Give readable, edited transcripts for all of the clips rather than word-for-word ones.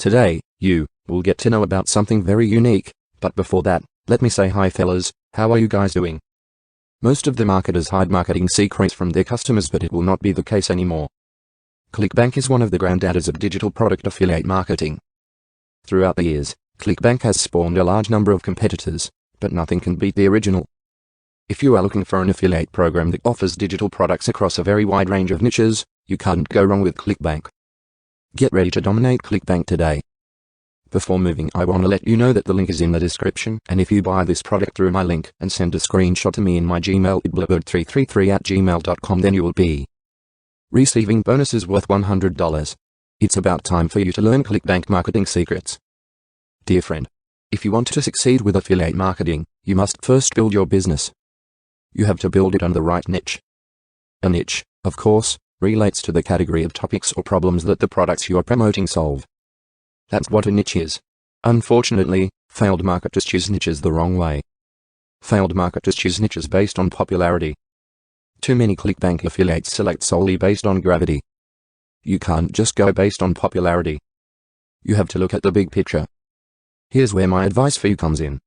Today, you will get to know about something very unique, but before that, let me say hi fellas, how are you guys doing? Most of the marketers hide marketing secrets from their customers, but it will not be the case anymore. Clickbank is one of the granddads of digital product affiliate marketing. Throughout the years, Clickbank has spawned a large number of competitors, but nothing can beat the original. If you are looking for an affiliate program that offers digital products across a very wide range of niches, you can't go wrong with Clickbank. Get ready to dominate Clickbank today. Before moving, I want to let you know that the link is in the description, and if you buy this product through my link and send a screenshot to me in my Gmail idblabird333@gmail.com, then you will be receiving bonuses worth $100. It's about time for you to learn Clickbank marketing secrets. Dear friend, if you want to succeed with affiliate marketing, you must first build your business. You have to build it on the right niche. A niche, of course, relates to the category of topics or problems that the products you are promoting solve. That's what a niche is. Unfortunately, failed marketers choose niches the wrong way. Failed marketers choose niches based on popularity. Too many Clickbank affiliates select solely based on gravity. You can't just go based on popularity. You have to look at the big picture. Here's where my advice for you comes in.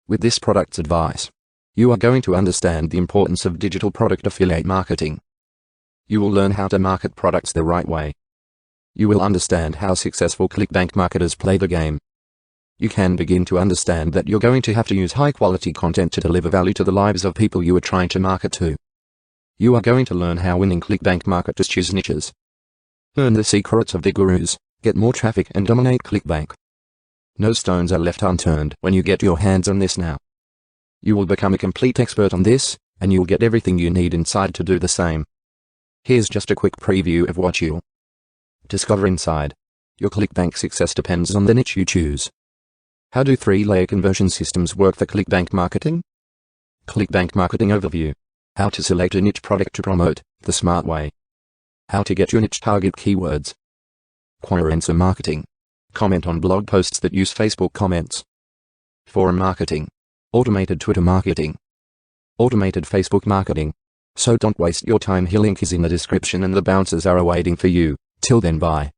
With this product's advice, you are going to understand the importance of digital product affiliate marketing. You will learn how to market products the right way. You will understand how successful Clickbank marketers play the game. You can begin to understand that you're going to have to use high-quality content to deliver value to the lives of people you are trying to market to. You are going to learn how winning Clickbank marketers choose niches. Learn the secrets of the gurus, get more traffic and dominate Clickbank. No stones are left unturned when you get your hands on this now. You will become a complete expert on this, and you'll get everything you need inside to do the same. Here's just a quick preview of what you'll discover inside. Your Clickbank success depends on the niche you choose. How do 3-layer conversion systems work for Clickbank marketing? Clickbank marketing overview. How to select a niche product to promote the smart way. How to get your niche target keywords. Query-answer marketing. Comment on blog posts that use Facebook comments. Forum marketing. Automated Twitter marketing. Automated Facebook marketing. So don't waste your time. Here, link is in the description and the bouncers are awaiting for you. Till then, bye.